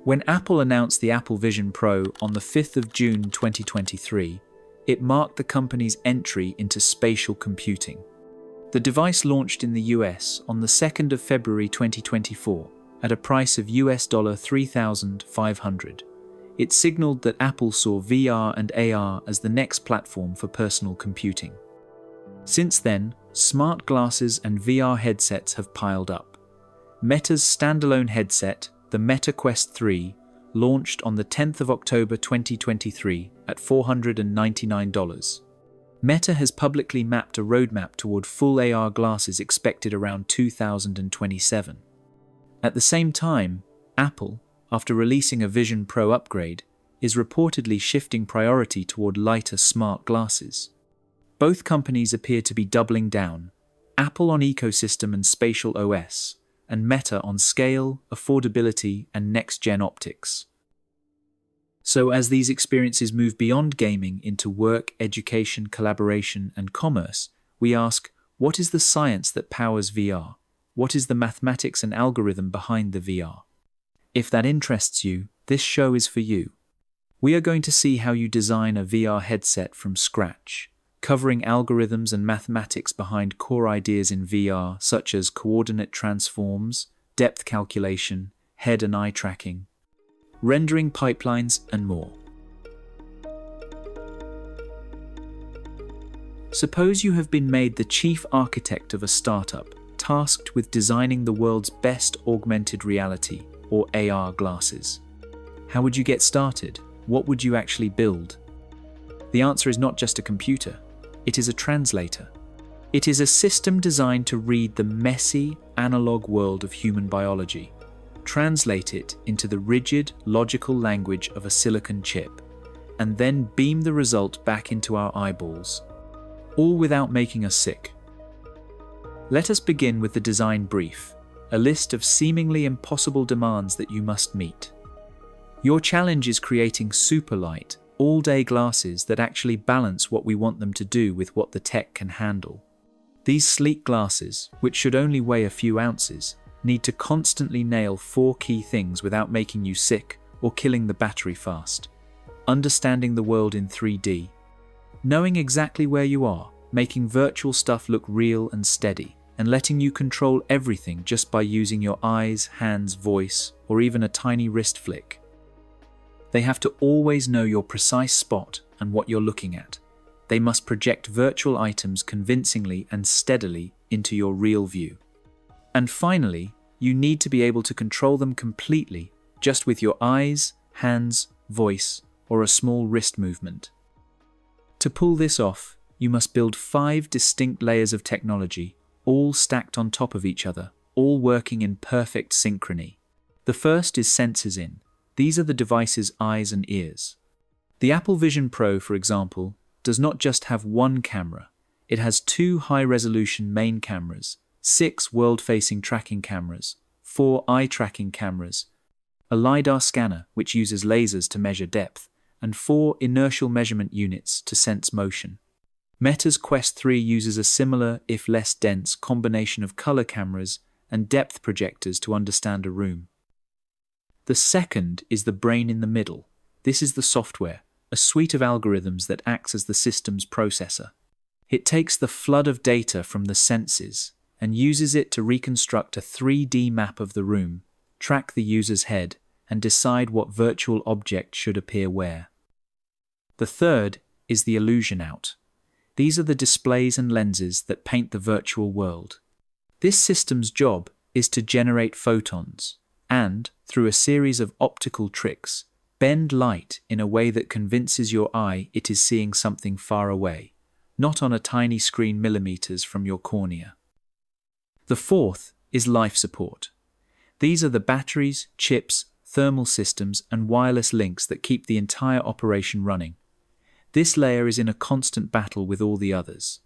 When Apple announced the Apple Vision Pro on the 5th of June 2023, it marked the company's entry into spatial computing. The device launched in the US on the 2nd of February 2024 at a price of US $3,500. It signaled that Apple saw VR and AR as the next platform for personal computing. Since then, smart glasses and VR headsets have piled up. Meta's standalone headset, the Meta Quest 3, launched on the 10th of October 2023 at $499. Meta has publicly mapped a roadmap toward full AR glasses expected around 2027. At the same time, Apple, after releasing a Vision Pro upgrade, is reportedly shifting priority toward lighter smart glasses. Both companies appear to be doubling down, Apple on ecosystem and spatial OS, and Meta on scale, affordability, and next-gen optics. So as these experiences move beyond gaming into work, education, collaboration, and commerce, we ask, what is the science that powers VR? What is the mathematics and algorithm behind the VR? If that interests you, this show is for you. We are going to see how you design a VR headset from scratch, covering algorithms and mathematics behind core ideas in VR such as coordinate transforms, depth calculation, head and eye tracking, rendering pipelines, and more. Suppose you have been made the chief architect of a startup, tasked with designing the world's best augmented reality, or AR glasses. How would you get started? What would you actually build? The answer is not just a computer. It is a translator. It is a system designed to read the messy, analog world of human biology, translate it into the rigid, logical language of a silicon chip, and then beam the result back into our eyeballs, all without making us sick. Let us begin with the design brief, a list of seemingly impossible demands that you must meet. Your challenge is creating super light, all-day glasses that actually balance what we want them to do with what the tech can handle. These sleek glasses, which should only weigh a few ounces, need to constantly nail 4 key things without making you sick or killing the battery fast. Understanding the world in 3D. Knowing exactly where you are, making virtual stuff look real and steady, and letting you control everything just by using your eyes, hands, voice, or even a tiny wrist flick. They have to always know your precise spot and what you're looking at. They must project virtual items convincingly and steadily into your real view. And finally, you need to be able to control them completely just with your eyes, hands, voice, or a small wrist movement. To pull this off, you must build 5 distinct layers of technology, all stacked on top of each other, all working in perfect synchrony. The first is sensors in. These are the device's eyes and ears. The Apple Vision Pro, for example, does not just have one camera. It has 2 high-resolution main cameras, 6 world-facing tracking cameras, 4 eye-tracking cameras, a LiDAR scanner which uses lasers to measure depth, and 4 inertial measurement units to sense motion. Meta's Quest 3 uses a similar, if less dense, combination of color cameras and depth projectors to understand a room. The second is the brain in the middle. This is the software, a suite of algorithms that acts as the system's processor. It takes the flood of data from the senses and uses it to reconstruct a 3D map of the room, track the user's head, and decide what virtual object should appear where. The third is the illusion out. These are the displays and lenses that paint the virtual world. This system's job is to generate photons and, through a series of optical tricks, bend light in a way that convinces your eye it is seeing something far away, not on a tiny screen millimeters from your cornea. The fourth is life support. These are the batteries, chips, thermal systems, and wireless links that keep the entire operation running. This layer is in a constant battle with all the others.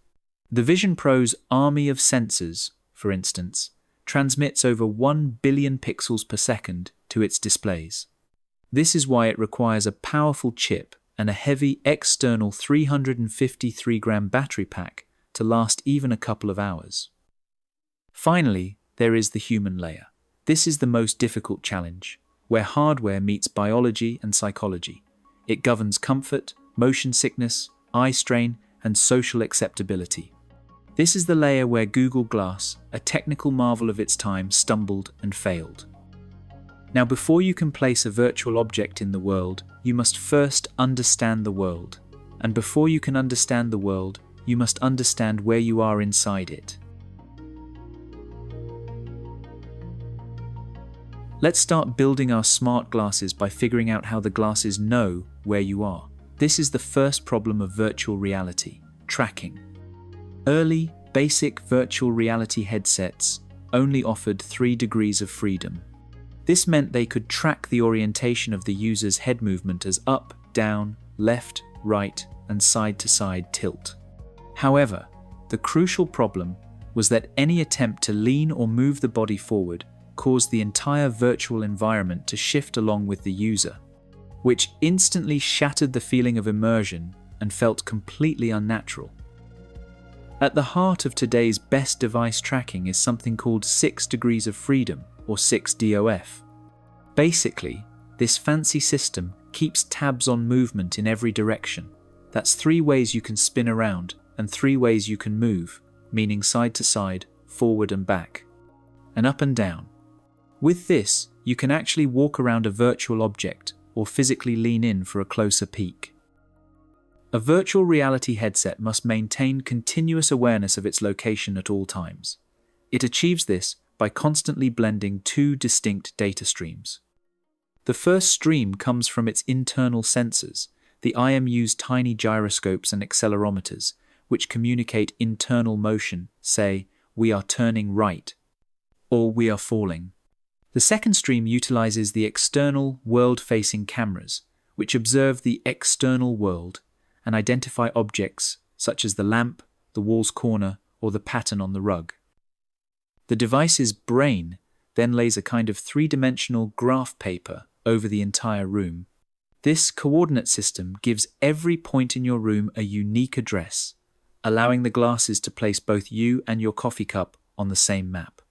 The Vision Pro's army of sensors, for instance, transmits over 1 billion pixels per second to its displays. This is why it requires a powerful chip and a heavy external 353-gram battery pack to last even a couple of hours. Finally, there is the human layer. This is the most difficult challenge. where hardware meets biology and psychology. It governs comfort, motion sickness, eye strain, and social acceptability. This is the layer where Google Glass, a technical marvel of its time, stumbled and failed. Now, before you can place a virtual object in the world, you must first understand the world. And before you can understand the world, you must understand where you are inside it. Let's start building our smart glasses by figuring out how the glasses know where you are. This is the first problem of virtual reality: tracking. Early, basic virtual reality headsets only offered 3 degrees of freedom. This meant they could track the orientation of the user's head movement as up, down, left, right, and side-to-side tilt. However, the crucial problem was that any attempt to lean or move the body forward caused the entire virtual environment to shift along with the user, which instantly shattered the feeling of immersion and felt completely unnatural. At the heart of today's best device tracking is something called 6 degrees of freedom, or 6DOF. Basically, this fancy system keeps tabs on movement in every direction. That's 3 ways you can spin around and 3 ways you can move, meaning side to side, forward and back, and up and down. With this, you can actually walk around a virtual object or physically lean in for a closer peek. A virtual reality headset must maintain continuous awareness of its location at all times. It achieves this by constantly blending 2 distinct data streams. The first stream comes from its internal sensors, the IMU's tiny gyroscopes and accelerometers, which communicate internal motion, say, "We are turning right," or "We are falling." The second stream utilizes the external world-facing cameras, which observe the external world and identify objects such as the lamp, the wall's corner, or the pattern on the rug. The device's brain then lays a kind of 3-dimensional graph paper over the entire room. This coordinate system gives every point in your room a unique address, allowing the glasses to place both you and your coffee cup on the same map.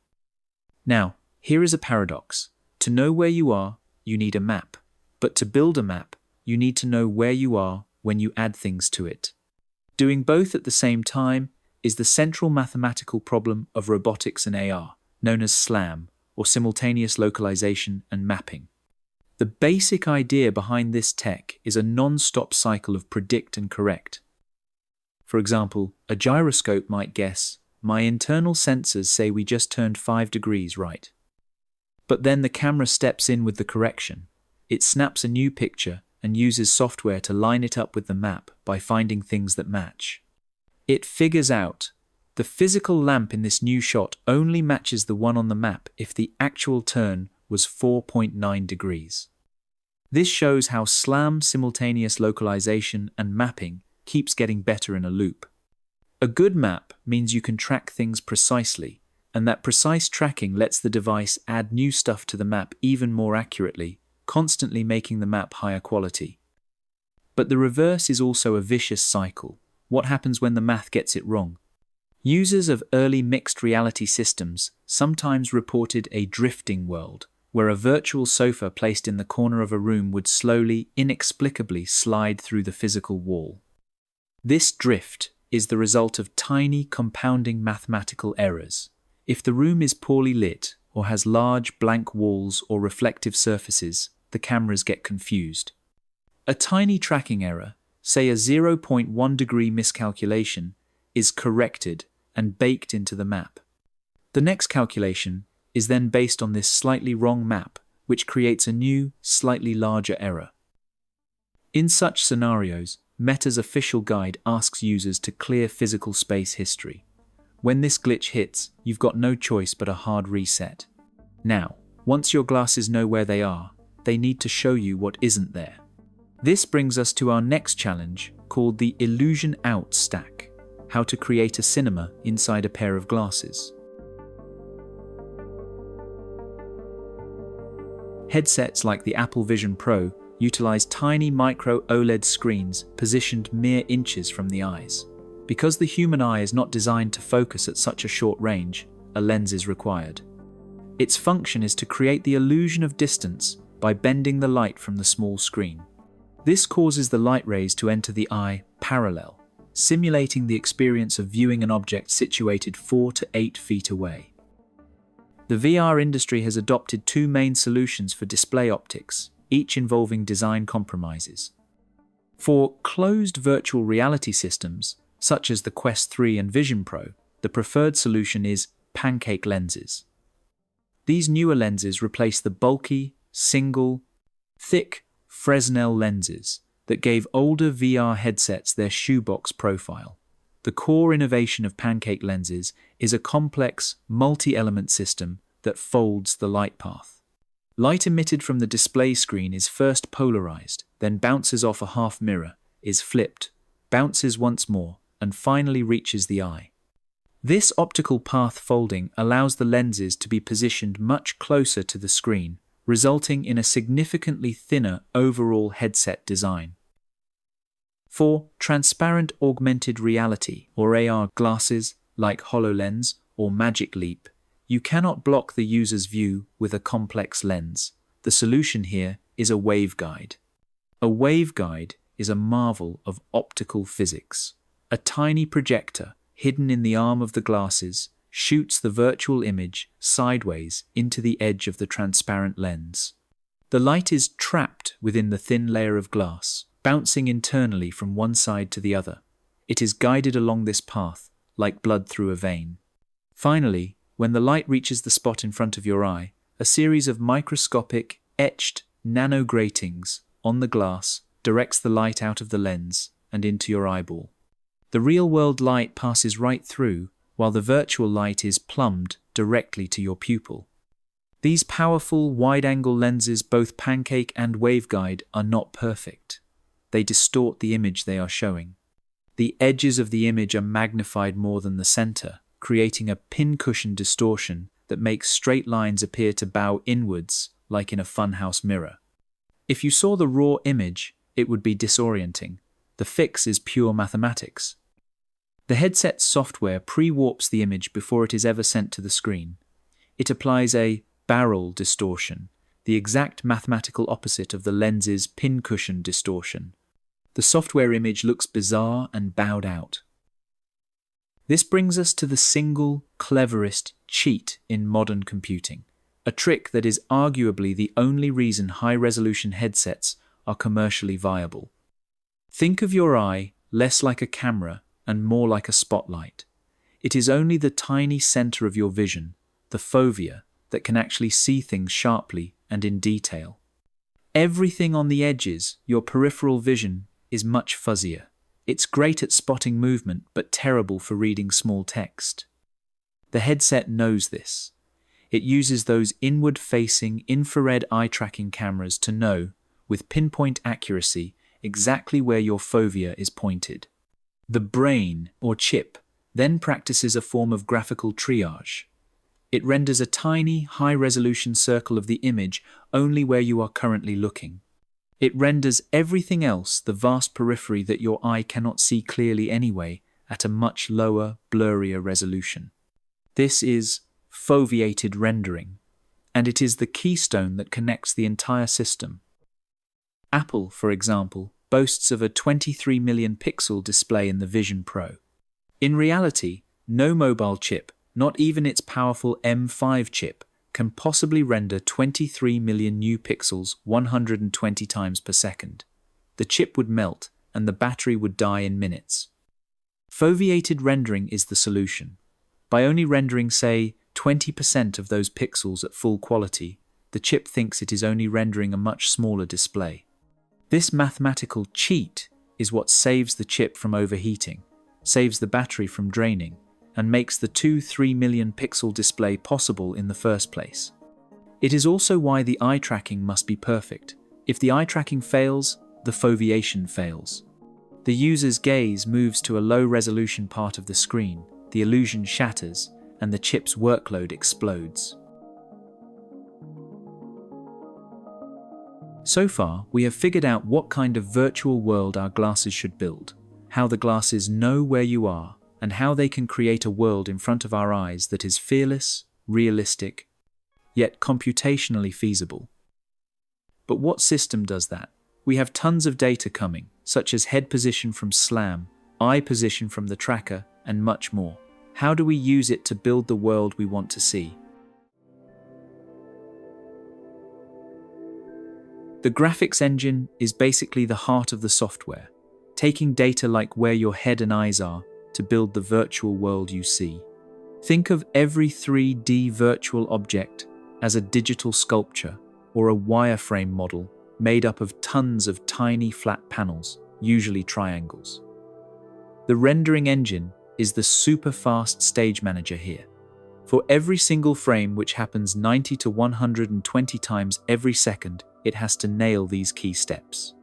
Now, here is a paradox. To know where you are, you need a map. But to build a map, you need to know where you are when you add things to it. Doing both at the same time is the central mathematical problem of robotics and AR, known as SLAM, or simultaneous localization and mapping. The basic idea behind this tech is a non-stop cycle of predict and correct. For example, a gyroscope might guess, "My internal sensors say we just turned 5 degrees right." But then the camera steps in with the correction. It snaps a new picture and uses software to line it up with the map by finding things that match. It figures out the physical lamp in this new shot only matches the one on the map if the actual turn was 4.9 degrees. This shows how SLAM simultaneous localization and mapping keeps getting better in a loop. A good map means you can track things precisely, and that precise tracking lets the device add new stuff to the map even more accurately, constantly making the map higher quality. But the reverse is also a vicious cycle. What happens when the math gets it wrong? Users of early mixed reality systems sometimes reported a drifting world, where a virtual sofa placed in the corner of a room would slowly, inexplicably slide through the physical wall. This drift is the result of tiny compounding mathematical errors. If the room is poorly lit or has large blank walls or reflective surfaces, the cameras get confused. A tiny tracking error, say a 0.1 degree miscalculation, is corrected and baked into the map. The next calculation is then based on this slightly wrong map, which creates a new, slightly larger error. In such scenarios, Meta's official guide asks users to clear physical space history. When this glitch hits, you've got no choice but a hard reset. Now, once your glasses know where they are, they need to show you what isn't there. This brings us to our next challenge, called the Illusion Out stack: how to create a cinema inside a pair of glasses. Headsets like the Apple Vision Pro utilize tiny micro OLED screens positioned mere inches from the eyes. Because the human eye is not designed to focus at such a short range, a lens is required. Its function is to create the illusion of distance by bending the light from the small screen. This causes the light rays to enter the eye parallel, simulating the experience of viewing an object situated 4 to 8 feet away. The VR industry has adopted two main solutions for display optics, each involving design compromises. For closed virtual reality systems, such as the Quest 3 and Vision Pro, the preferred solution is pancake lenses. These newer lenses replace the bulky, single, thick Fresnel lenses that gave older VR headsets their shoebox profile. The core innovation of pancake lenses is a complex, multi-element system that folds the light path. Light emitted from the display screen is first polarized, then bounces off a half mirror, is flipped, bounces once more, and finally reaches the eye. This optical path folding allows the lenses to be positioned much closer to the screen, resulting in a significantly thinner overall headset design. For transparent augmented reality or AR glasses like HoloLens or Magic Leap, you cannot block the user's view with a complex lens. The solution here is a waveguide. A waveguide is a marvel of optical physics. A tiny projector hidden in the arm of the glasses shoots the virtual image sideways into the edge of the transparent lens. The light is trapped within the thin layer of glass, bouncing internally from one side to the other. It is guided along this path, like blood through a vein. Finally, when the light reaches the spot in front of your eye, a series of microscopic, etched nanogratings on the glass directs the light out of the lens and into your eyeball. The real-world light passes right through, while the virtual light is plumbed directly to your pupil. These powerful, wide-angle lenses, both pancake and waveguide, are not perfect. They distort the image they are showing. The edges of the image are magnified more than the center, creating a pincushion distortion that makes straight lines appear to bow inwards like in a funhouse mirror. If you saw the raw image, it would be disorienting. The fix is pure mathematics. The headset software pre-warps the image before it is ever sent to the screen. It applies a barrel distortion, the exact mathematical opposite of the lens's pincushion distortion. The software image looks bizarre and bowed out. This brings us to the single cleverest cheat in modern computing, a trick that is arguably the only reason high-resolution headsets are commercially viable. Think of your eye less like a camera and more like a spotlight. It is only the tiny center of your vision, the fovea, that can actually see things sharply and in detail. Everything on the edges, your peripheral vision, is much fuzzier. It's great at spotting movement, but terrible for reading small text. The headset knows this. It uses those inward-facing infrared eye-tracking cameras to know, with pinpoint accuracy, exactly where your fovea is pointed. The brain, or chip, then practices a form of graphical triage. It renders a tiny, high-resolution circle of the image only where you are currently looking. It renders everything else, the vast periphery that your eye cannot see clearly anyway, at a much lower, blurrier resolution. This is foveated rendering, and it is the keystone that connects the entire system. Apple, for example, boasts of a 23 million pixel display in the Vision Pro. In reality, no mobile chip, not even its powerful M5 chip, can possibly render 23 million new pixels 120 times per second. The chip would melt, and the battery would die in minutes. Foveated rendering is the solution. By only rendering, say, 20% of those pixels at full quality, the chip thinks it is only rendering a much smaller display. This mathematical cheat is what saves the chip from overheating, saves the battery from draining, and makes the 2-3 million pixel display possible in the first place. It is also why the eye tracking must be perfect. If the eye tracking fails, the foveation fails. The user's gaze moves to a low-resolution part of the screen, the illusion shatters, and the chip's workload explodes. So far, we have figured out what kind of virtual world our glasses should build, how the glasses know where you are, and how they can create a world in front of our eyes that is fearless, realistic, yet computationally feasible. But what system does that? We have tons of data coming, such as head position from SLAM, eye position from the tracker, and much more. How do we use it to build the world we want to see? The graphics engine is basically the heart of the software, taking data like where your head and eyes are to build the virtual world you see. Think of every 3D virtual object as a digital sculpture or a wireframe model made up of tons of tiny flat panels, usually triangles. The rendering engine is the super fast stage manager here. For every single frame, which happens 90 to 120 times every second, it has to nail these key steps.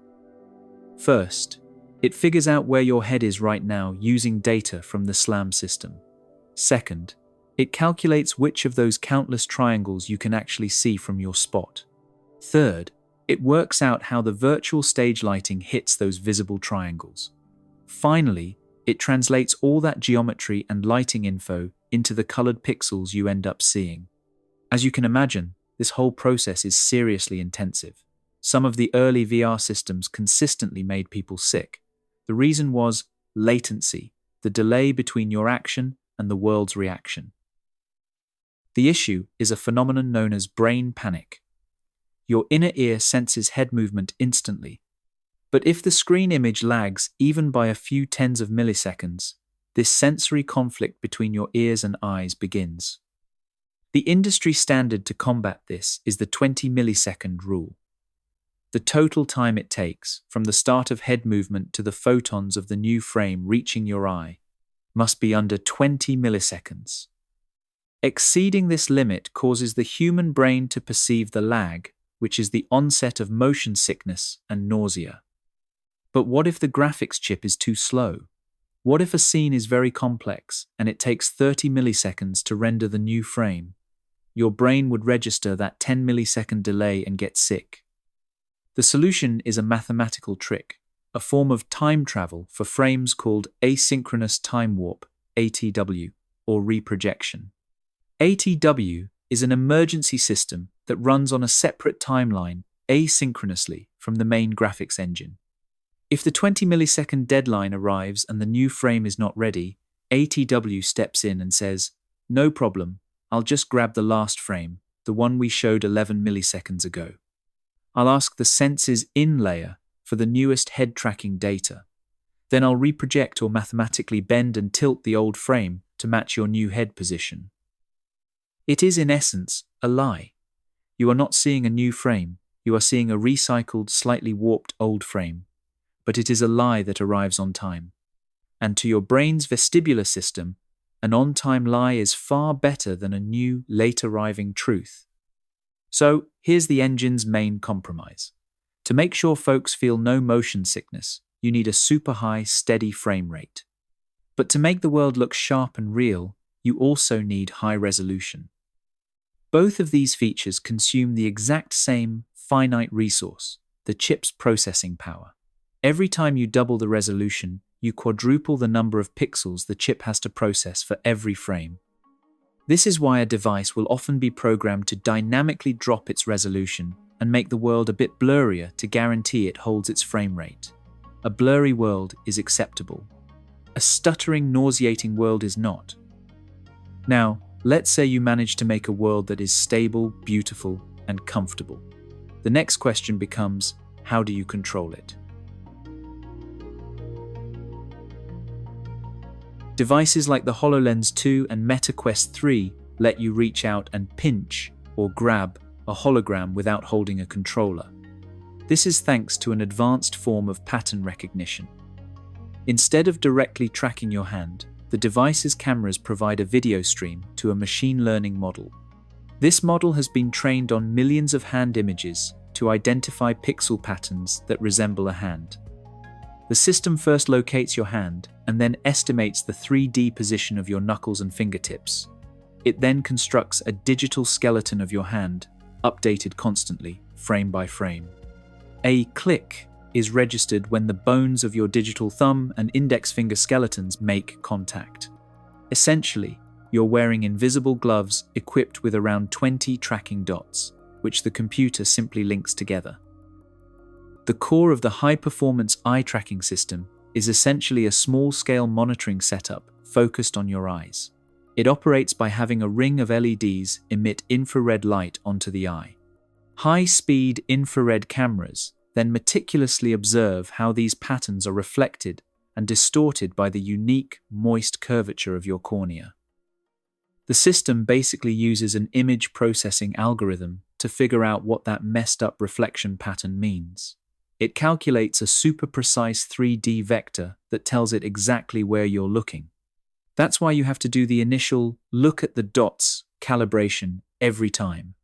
First, it figures out where your head is right now using data from the SLAM system. Second, it calculates which of those countless triangles you can actually see from your spot. Third, it works out how the virtual stage lighting hits those visible triangles. Finally, it translates all that geometry and lighting info into the colored pixels you end up seeing. As you can imagine, this whole process is seriously intensive. Some of the early VR systems consistently made people sick. The reason was latency, the delay between your action and the world's reaction. The issue is a phenomenon known as brain panic. Your inner ear senses head movement instantly. But if the screen image lags even by a few tens of milliseconds, this sensory conflict between your ears and eyes begins. The industry standard to combat this is the 20 millisecond rule. The total time it takes, from the start of head movement to the photons of the new frame reaching your eye, must be under 20 milliseconds. Exceeding this limit causes the human brain to perceive the lag, which is the onset of motion sickness and nausea. But what if the graphics chip is too slow? What if a scene is very complex and it takes 30 milliseconds to render the new frame? Your brain would register that 10 millisecond delay and get sick. The solution is a mathematical trick, a form of time travel for frames called asynchronous time warp, ATW, or reprojection. ATW is an emergency system that runs on a separate timeline asynchronously from the main graphics engine. If the 20 millisecond deadline arrives and the new frame is not ready, ATW steps in and says, "No problem, I'll just grab the last frame, the one we showed 11 milliseconds ago. I'll ask the senses in layer for the newest head tracking data. Then I'll reproject or mathematically bend and tilt the old frame to match your new head position." It is in essence a lie. You are not seeing a new frame, you are seeing a recycled, slightly warped old frame. But it is a lie that arrives on time. And to your brain's vestibular system, an on-time lie is far better than a new, late-arriving truth. So, here's the engine's main compromise. To make sure folks feel no motion sickness, you need a super high, steady frame rate. But to make the world look sharp and real, you also need high resolution. Both of these features consume the exact same finite resource, the chip's processing power. Every time you double the resolution, you quadruple the number of pixels the chip has to process for every frame. This is why a device will often be programmed to dynamically drop its resolution and make the world a bit blurrier to guarantee it holds its frame rate. A blurry world is acceptable. A stuttering, nauseating world is not. Now, let's say you manage to make a world that is stable, beautiful, and comfortable. The next question becomes, how do you control it? Devices like the HoloLens 2 and Meta Quest 3 let you reach out and pinch or grab a hologram without holding a controller. This is thanks to an advanced form of pattern recognition. Instead of directly tracking your hand, the device's cameras provide a video stream to a machine learning model. This model has been trained on millions of hand images to identify pixel patterns that resemble a hand. The system first locates your hand and then estimates the 3D position of your knuckles and fingertips. It then constructs a digital skeleton of your hand, updated constantly, frame by frame. A click is registered when the bones of your digital thumb and index finger skeletons make contact. Essentially, you're wearing invisible gloves equipped with around 20 tracking dots, which the computer simply links together. The core of the high-performance eye tracking system is essentially a small-scale monitoring setup focused on your eyes. It operates by having a ring of LEDs emit infrared light onto the eye. High-speed infrared cameras then meticulously observe how these patterns are reflected and distorted by the unique, moist curvature of your cornea. The system basically uses an image processing algorithm to figure out what that messed-up reflection pattern means. It calculates a super precise 3D vector that tells it exactly where you're looking. That's why you have to do the initial look at the dots calibration every time.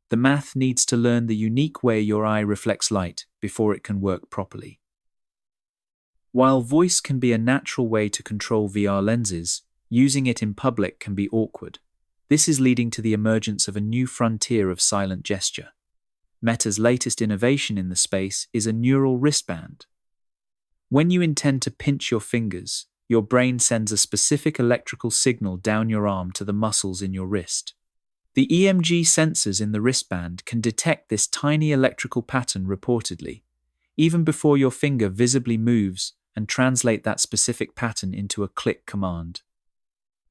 The math needs to learn the unique way your eye reflects light before it can work properly. While voice can be a natural way to control VR lenses, using it in public can be awkward. This is leading to the emergence of a new frontier of silent gesture. Meta's latest innovation in the space is a neural wristband. When you intend to pinch your fingers, your brain sends a specific electrical signal down your arm to the muscles in your wrist. The EMG sensors in the wristband can detect this tiny electrical pattern reportedly, even before your finger visibly moves, and translate that specific pattern into a click command.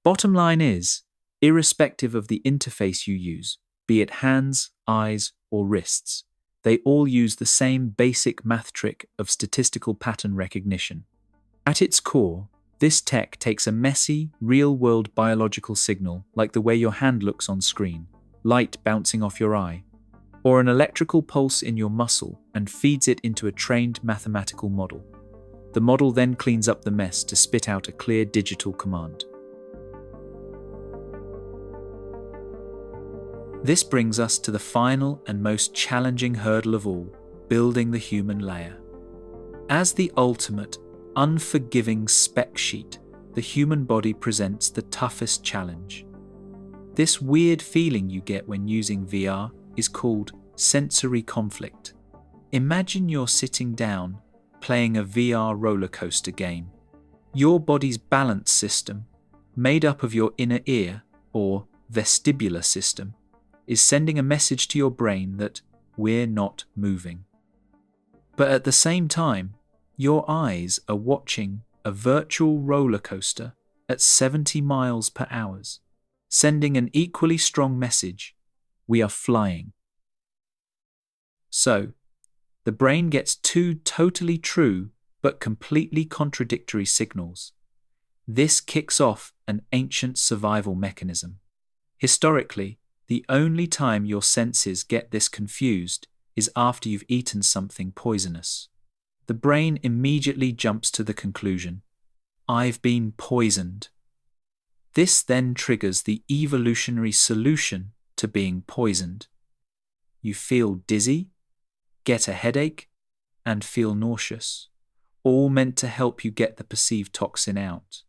Bottom line is, irrespective of the interface you use, be it hands, eyes, or wrists, they all use the same basic math trick of statistical pattern recognition. At its core, this tech takes a messy, real-world biological signal like the way your hand looks on screen, light bouncing off your eye, or an electrical pulse in your muscle and feeds it into a trained mathematical model. The model then cleans up the mess to spit out a clear digital command. This brings us to the final and most challenging hurdle of all, building the human layer. As the ultimate, unforgiving spec sheet, the human body presents the toughest challenge. This weird feeling you get when using VR is called sensory conflict. Imagine you're sitting down, playing a VR roller coaster game. Your body's balance system, made up of your inner ear, or vestibular system, is sending a message to your brain that we're not moving. But at the same time, your eyes are watching a virtual roller coaster at 70 miles per hour, sending an equally strong message: we are flying. So, the brain gets two totally true but completely contradictory signals. This kicks off an ancient survival mechanism. Historically, the only time your senses get this confused is after you've eaten something poisonous. The brain immediately jumps to the conclusion, I've been poisoned. This then triggers the evolutionary solution to being poisoned. You feel dizzy, get a headache, and feel nauseous, all meant to help you get the perceived toxin out.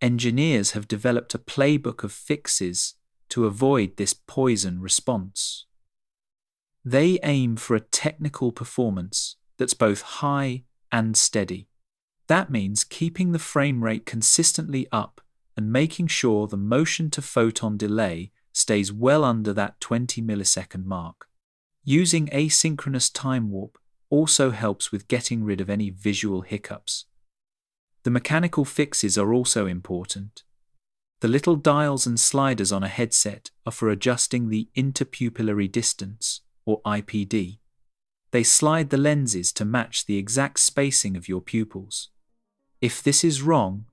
Engineers have developed a playbook of fixes to avoid this poison response. They aim for a technical performance that's both high and steady. That means keeping the frame rate consistently up and making sure the motion to photon delay stays well under that 20 millisecond mark. Using asynchronous time warp also helps with getting rid of any visual hiccups. The mechanical fixes are also important. The little dials and sliders on a headset are for adjusting the interpupillary distance, or IPD. They slide the lenses to match the exact spacing of your pupils. If this is wrong,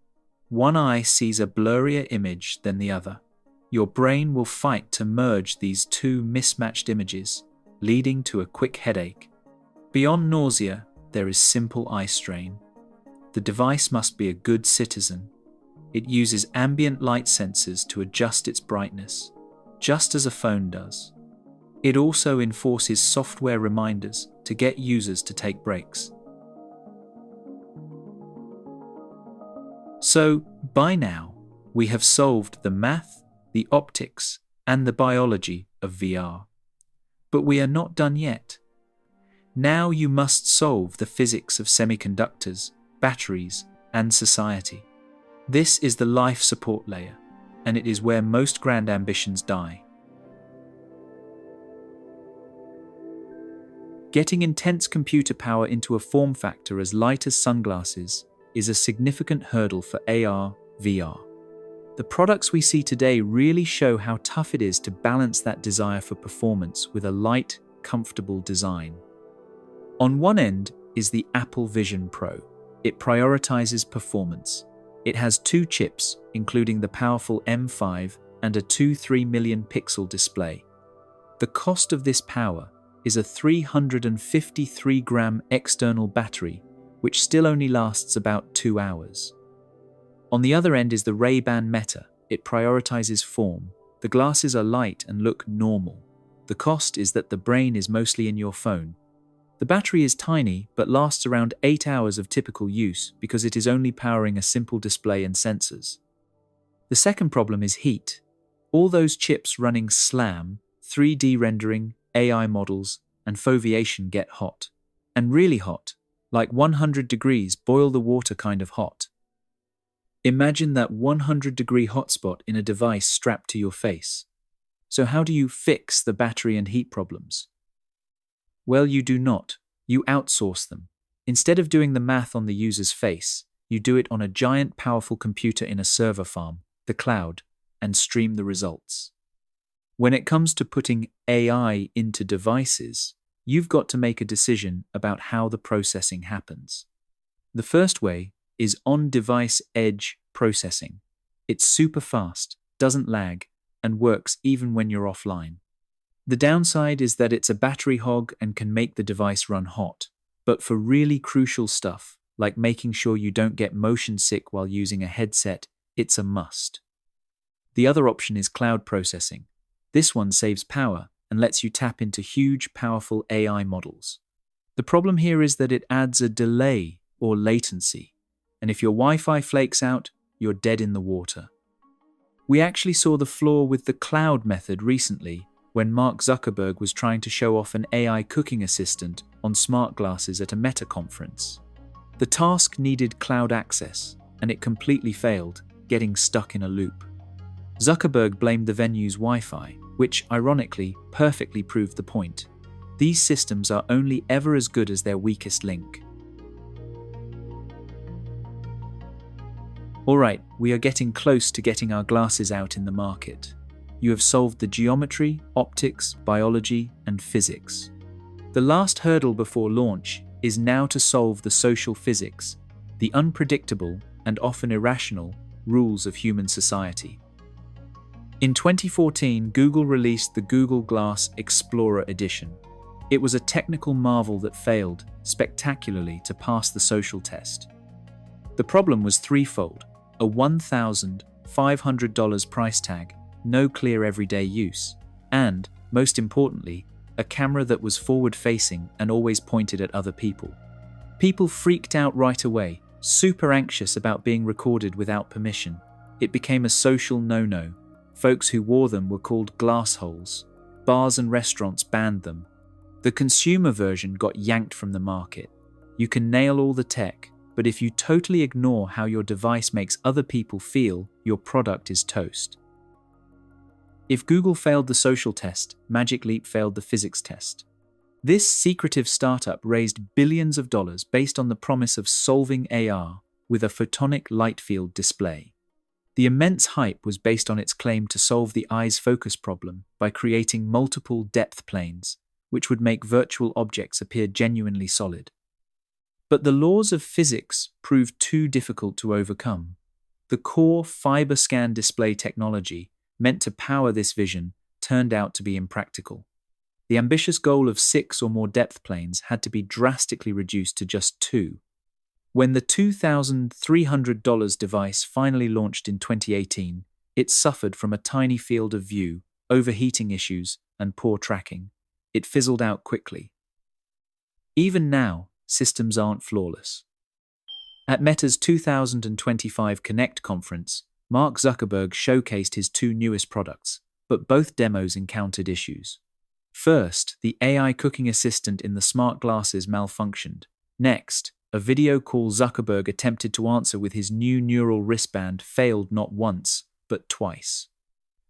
one eye sees a blurrier image than the other. Your brain will fight to merge these two mismatched images, leading to a quick headache. Beyond nausea, there is simple eye strain. The device must be a good citizen. It uses ambient light sensors to adjust its brightness, just as a phone does. It also enforces software reminders to get users to take breaks. So, by now, we have solved the math, the optics, and the biology of VR. But we are not done yet. Now you must solve the physics of semiconductors, batteries, and society. This is the life support layer, and it is where most grand ambitions die. Getting intense computer power into a form factor as light as sunglasses is a significant hurdle for AR, VR. The products we see today really show how tough it is to balance that desire for performance with a light, comfortable design. On one end is the Apple Vision Pro. It prioritizes performance. It has 2 chips, including the powerful M5 and a 2-3 million pixel display. The cost of this power is a 353-gram external battery, which still only lasts about 2 hours. On the other end is the Ray-Ban Meta. It prioritizes form. The glasses are light and look normal. The cost is that the brain is mostly in your phone. The battery is tiny, but lasts around 8 hours of typical use because it is only powering a simple display and sensors. The second problem is heat. All those chips running SLAM, 3D rendering, AI models, and foveation get hot. And really hot. Like 100 degrees boil the water kind of hot. Imagine that 100-degree hotspot in a device strapped to your face. So how do you fix the battery and heat problems? Well, you do not. You outsource them. Instead of doing the math on the user's face, you do it on a giant powerful computer in a server farm, the cloud, and stream the results. When it comes to putting AI into devices, you've got to make a decision about how the processing happens. The first way is on-device edge processing. It's super fast, doesn't lag, and works even when you're offline. The downside is that it's a battery hog and can make the device run hot. But for really crucial stuff, like making sure you don't get motion sick while using a headset, it's a must. The other option is cloud processing. This one saves power and lets you tap into huge, powerful AI models. The problem here is that it adds a delay or latency, and if your Wi-Fi flakes out, you're dead in the water. We actually saw the flaw with the cloud method recently when Mark Zuckerberg was trying to show off an AI cooking assistant on smart glasses at a Meta conference. The task needed cloud access, and it completely failed, getting stuck in a loop. Zuckerberg blamed the venue's Wi-Fi, which, ironically, perfectly proved the point. These systems are only ever as good as their weakest link. Alright, we are getting close to getting our glasses out in the market. You have solved the geometry, optics, biology, and physics. The last hurdle before launch is now to solve the social physics, the unpredictable and often irrational rules of human society. In 2014, Google released the Google Glass Explorer Edition. It was a technical marvel that failed spectacularly to pass the social test. The problem was threefold: a $1,500 price tag, no clear everyday use, and, most importantly, a camera that was forward-facing and always pointed at other people. People freaked out right away, super anxious about being recorded without permission. It became a social no-no. Folks who wore them were called glassholes. Bars and restaurants banned them. The consumer version got yanked from the market. You can nail all the tech, but if you totally ignore how your device makes other people feel, your product is toast. If Google failed the social test, Magic Leap failed the physics test. This secretive startup raised billions of dollars based on the promise of solving AR with a photonic light field display. The immense hype was based on its claim to solve the eye's focus problem by creating multiple depth planes, which would make virtual objects appear genuinely solid. But the laws of physics proved too difficult to overcome. The core fiber scan display technology meant to power this vision turned out to be impractical. The ambitious goal of 6 or more depth planes had to be drastically reduced to just 2. When the $2,300 device finally launched in 2018, it suffered from a tiny field of view, overheating issues, and poor tracking. It fizzled out quickly. Even now, systems aren't flawless. At Meta's 2025 Connect conference, Mark Zuckerberg showcased his 2 newest products, but both demos encountered issues. First, the AI cooking assistant in the smart glasses malfunctioned. Next, a video call Zuckerberg attempted to answer with his new neural wristband failed not once, but twice.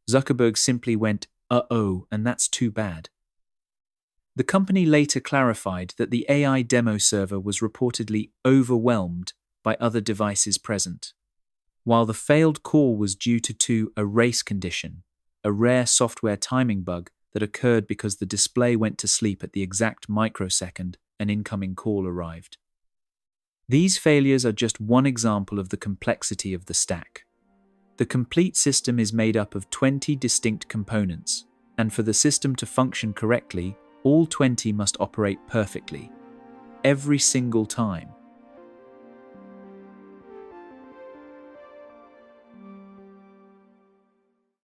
Zuckerberg simply went, "Uh-oh, and that's too bad." The company later clarified that the AI demo server was reportedly overwhelmed by other devices present. While the failed call was due to a race condition, a rare software timing bug that occurred because the display went to sleep at the exact microsecond an incoming call arrived. These failures are just one example of the complexity of the stack. The complete system is made up of 20 distinct components, and for the system to function correctly, all 20 must operate perfectly, every single time.